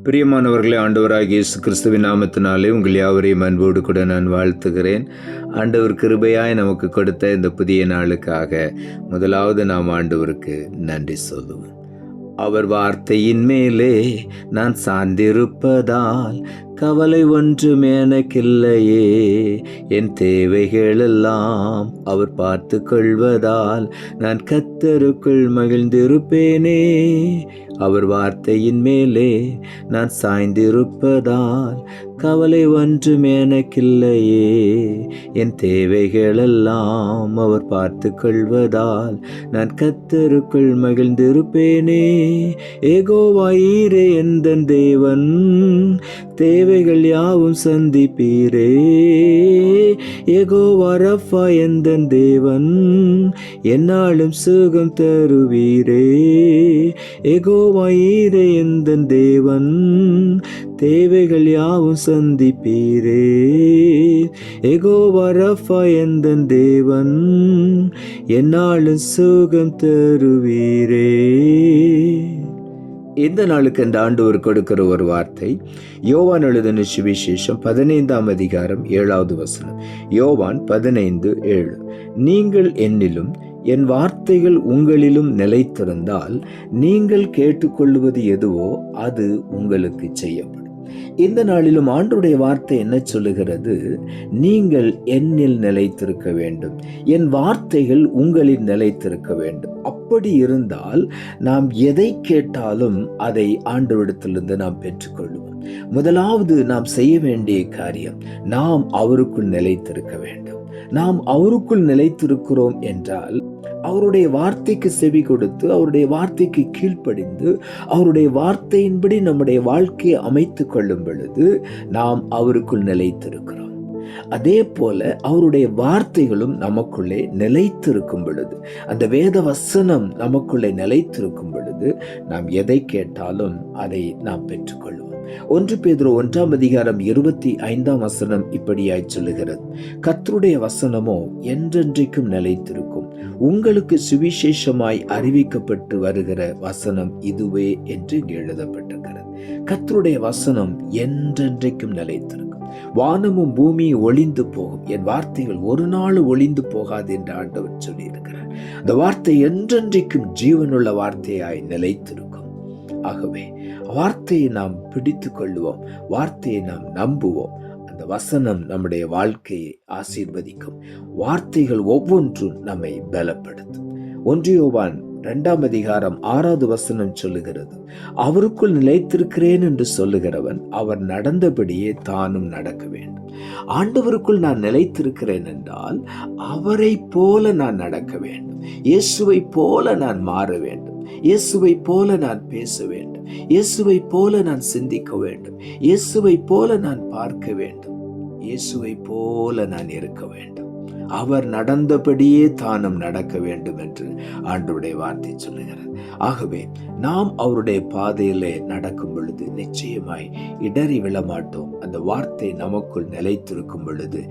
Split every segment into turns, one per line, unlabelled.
பிரியமானவர்களே, ஆண்டவராகிய இயேசு கிறிஸ்துவின் நாமத்தினாலே உங்கள் யாவரையும் அன்போடு கூட நான் வாழ்த்துகிறேன். ஆண்டவர் கிருபையாய் நமக்கு கொடுத்த இந்த புதிய நாளுக்காக முதலாவது நாம் ஆண்டவருக்கு நன்றி சொல்லுவோம். அவர் வார்த்தையின் மேலே நான் சார்ந்திருப்பதால் கவலை ஒன்றும் எனக்கில்லையே. என் தேவைகளெல்லாம் அவர் பார்த்து கொள்வதால் நான் கர்த்தருக்குள் மகிழ்ந்திருப்பேனே. அவர் வார்த்தையின் மேலே நான் சாய்ந்திருப்பதால் கவலை ஒன்றும் எனக்கில்லையே. என் தேவைகளெல்லாம் அவர் பார்த்து கொள்வதால் நான் கர்த்தருக்குள் மகிழ்ந்திருப்பேனே. யெகோவா ஈரே எந்தன் தேவன், தேவைகள் யாவும் சந்திப்பீரே. யெகோவா ரஃபா எந்தன் தேவன், என்னாலும் சுகம் தருவீரே. யெகோவா ஈரே எந்தன் தேவன், தேவைகள் யாவும் சந்திப்பீரே. யெகோவா ரஃபா எந்தன் தேவன், என்னாலும் சுகம் தருவீரே. இந்த நாளுக்கு இந்த ஆண்டவர் கொடுக்கிற ஒரு வார்த்தை யோவான் எழுதின சுவிசேஷம் 15ஆம் அதிகாரம் 7வது வசனம். யோவான் 15:7. நீங்கள் என்னிலும் என் வார்த்தைகள் உங்களிலும் நிலைத்திருந்தால் நீங்கள் கேட்டுக்கொள்வது எதுவோ அது உங்களுக்கு செய்யப்படும். இந்த நாளிலும் ஆண்டவருடைய வார்த்தை என்ன சொல்லுகிறது? நீங்கள் என்னில் நிலைத்திருக்க வேண்டும், என் வார்த்தைகள் உங்களில் நிலைத்திருக்க வேண்டும். அப்படி இருந்தால் நாம் எதை கேட்டாலும் அதை ஆண்டவரிடத்திலிருந்து நாம் பெற்றுக்கொள்வோம். முதலாவது நாம் செய்ய வேண்டிய காரியம், நாம் அவருக்குள் நிலைத்திருக்க வேண்டும். நாம் அவருக்குள் நிலைத்திருக்கிறோம் என்றால் அவருடைய வார்த்தைக்கு செவி கொடுத்து, அவருடைய வார்த்தைக்கு கீழ்ப்படிந்து, அவருடைய வார்த்தையின்படி நம்முடைய வாழ்க்கையை அமைத்து கொள்ளும் பொழுது நாம் அவருக்குள் நிலைத்திருக்கிறோம். அதே போல அவருடைய வார்த்தைகளும் நமக்குள்ளே நிலைத்திருக்கும் பொழுது, அந்த வேத வசனம் நமக்குள்ளே நிலைத்திருக்கும் பொழுது நாம் எதை கேட்டாலும் அதை நாம் பெற்றுக்கொள்வோம். 1 பேதுரு 1ஆம் அதிகாரம் 25ஆம் வசனம் இப்படியாய் சொல்லுகிறது, கர்த்தருடைய வசனமோ என்றென்றைக்கும் நிலைத்திருக்கும், உங்களுக்கு சுவிசேஷமாய் அறிவிக்கப்பட்டு வருகிற வசனம் இதுவே என்று எழுதப்பட்டிருக்கிறது. கர்த்தருடைய வசனம் என்றென்றைக்கும் நிலைத்திருக்கும். வானமும் பூமியும் ஒளிந்து போகும், என் வார்த்தைகள் ஒரு நாள் ஒளிந்து போகாது என்று ஆண்டவர் சொல்லியிருக்கிறார். அந்த வார்த்தை என்றென்றைக்கும் ஜீவனுள்ள வார்த்தையாய் நிலைத்திருக்கும். ஆகவே வார்த்தையை நாம் பிடித்து கொள்வோம், வார்த்தையை நாம் நம்புவோம். அந்த வசனம் நம்முடைய வாழ்க்கையை ஆசீர்வதிக்கும். வார்த்தைகள் ஒவ்வொன்றும் நம்மை பலப்படுத்தும். 1 யோவான் 2ஆம் அதிகாரம் 6வது வசனம் சொல்லுகிறது, அவருக்குள் நிலைத்திருக்கிறேன் என்று சொல்லுகிறவன் அவர் நடந்தபடியே தானும் நடக்க வேண்டும். ஆண்டவருக்குள் நான் நிலைத்திருக்கிறேன் என்றால் அவரை போல நான் நடக்க வேண்டும். இயேசுவை போல நான் மாற வேண்டும். இயேசுவை போல நான் பேச வேண்டும். இயேசுவை போல நான் சிந்திக்க வேண்டும். இயேசுவை போல நான் பார்க்க வேண்டும். இயேசுவை போல நான் இருக்க வேண்டும். அவர் நடந்தபடியே தானும் நடக்க வேண்டும் என்று ஆண்டவருடைய வார்த்தை சொல்லுகிறது. ஆகவே நாம் அவருடைய பாதையிலே நடக்கும் பொழுது நிச்சயமாய் இடறி விழமாட்டோம். அந்த வார்த்தை நமக்குள் நிலைத்திருக்கும் பொழுது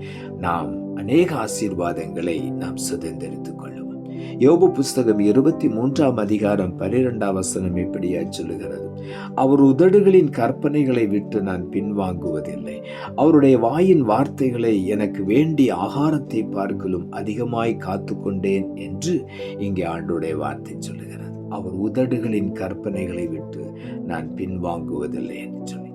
நாம் அநேக ஆசீர்வாதங்களை நாம் சுதந்திரித்துக் கொள்ளுவோம். யோபு புஸ்தகம் 23ஆம் அதிகாரம் 12ஆம் வசனம் இப்படியாய் சொல்லுகிறது, அவர் உதடுகளின் கற்பனைகளை விட்டு நான் பின்வாங்குவதில்லை, அவருடைய வாயின் வார்த்தைகளை எனக்கு வேண்டிய ஆகாரத்தை பார்க்கலும் அதிகமாய் காத்து கொண்டேன் என்று இங்கே ஆண்டவருடைய வார்த்தை சொல்லுகிறது. அவர் உதடுகளின் கற்பனைகளை விட்டு நான் பின்வாங்குவதில்லை என்று சொல்லி,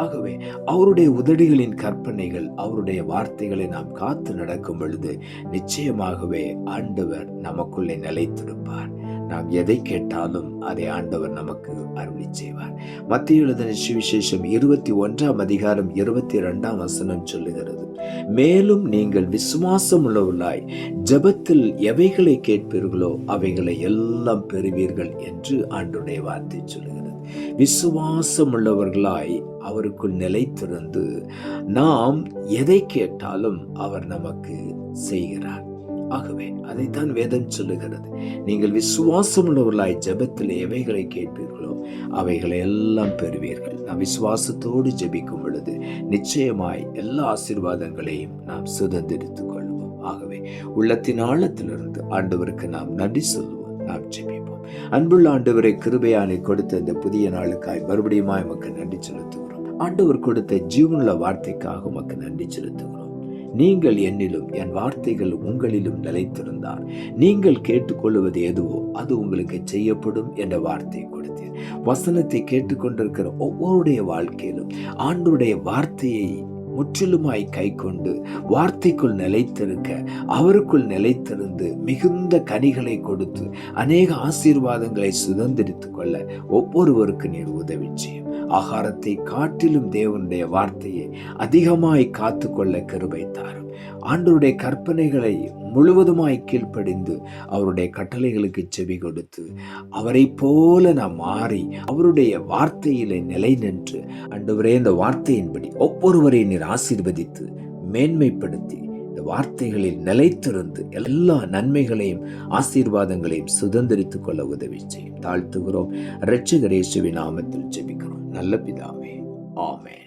ஆகவே அவருடைய உதடுகளின் கற்பனைகள், அவருடைய வார்த்தைகளை நாம் காத்து நடக்கும் பொழுது நிச்சயமாகவே ஆண்டவர் நமக்குள்ளே நிலைத்திருப்பார். நாம் எதை கேட்டாலும் அதை ஆண்டவர் நமக்கு அருளி செய்வார். மத்தேயு எழுதின சுவிசேஷம் 21ஆம் அதிகாரம் 22ஆம் வசனம் சொல்லுகிறது, மேலும் நீங்கள் விசுவாசம் உள்ளவர்களாய் ஜெபத்தில் எவைகளை கேட்பீர்களோ அவைகளை எல்லாம் பெறுவீர்கள் என்று ஆண்டவருடைய வார்த்தை சொல்லுகிறது. விசுவாசம் உள்ளவர்களாய் அவருக்குள் நிலைத்திருந்து நாம் எதை கேட்டாலும் அவர் நமக்கு செய்கிறார். ஆகவே அதைத்தான் வேதம் சொல்லுகிறது, நீங்கள் விசுவாசம் உள்ளவர்களாய் ஜெபத்தில் எவைகளை கேட்பீர்களோ அவைகளை எல்லாம் பெறுவீர்கள். நாம் விசுவாசத்தோடு ஜெபிக்கும் பொழுது நிச்சயமாய் எல்லா ஆசீர்வாதங்களையும் நாம் சுதந்திரித்துக் கொள்வோம். ஆகவே உள்ளத்தின் ஆழத்திலிருந்து ஆண்டவருக்கு நாம் நன்றி சொல்லுவோம். நாம் ஜெபிப்போம். அன்புள்ள ஆண்டவரை, கிருபையானை கொடுத்த இந்த புதிய நாளுக்காய் மறுபடியும் உமக்கு நன்றி செலுத்துகிறோம். ஆண்டவர் கொடுத்த ஜீவனுள்ள வார்த்தைக்காக உமக்கு நன்றி செலுத்துகிறோம். நீங்கள் என்னிலும் என் வார்த்தைகள் உங்களிலும் நிலைத்திருந்தார் நீங்கள் கேட்டுக்கொள்வது எதுவோ அது உங்களுக்கு செய்யப்படும் என்ற வார்த்தை கொடுத்தீர். வசனத்தை கேட்டுக்கொண்டிருக்கிற ஒவ்வொருடைய வாழ்க்கையிலும் ஆண்டவருடைய வார்த்தையை முற்றிலுமாய் கை கொண்டு வார்த்தைக்குள் நிலைத்திருக்க, அவருக்குள் நிலைத்திருந்து மிகுந்த கனிகளை கொடுத்து அநேக ஆசீர்வாதங்களை சுதந்திரித்துக் கொள்ள ஒவ்வொருவருக்கு நீர் உதவி செய்யும். ஆகாரத்தை காட்டிலும் தேவனுடைய வார்த்தையை அதிகமாய் காத்து கொள்ள கிருபை தாரும். ஆண்டவருடைய கற்பனைகளை முழுவதுமாய் கீழ்ப்படிந்து அவருடைய கட்டளைகளுக்கு செவி கொடுத்து அவரை போல நாம் மாறி அவருடைய வார்த்தையிலே நிலை நின்று ஆண்டவரே இந்த வார்த்தையின்படி ஒவ்வொருவரையும் நீர் ஆசீர்வதித்து மேன்மைப்படுத்தி இந்த வார்த்தைகளில் நிலைத்திருந்து எல்லா நன்மைகளையும் ஆசீர்வாதங்களையும் சுதந்திரித்துக் கொள்ள உதவி செய்யும். தாழ்த்துகிறோம். இரட்சகர் இயேசுவின் நாமத்தில் ஜெபிக்கிறோம் நல்ல பிதாவே, ஆமென்.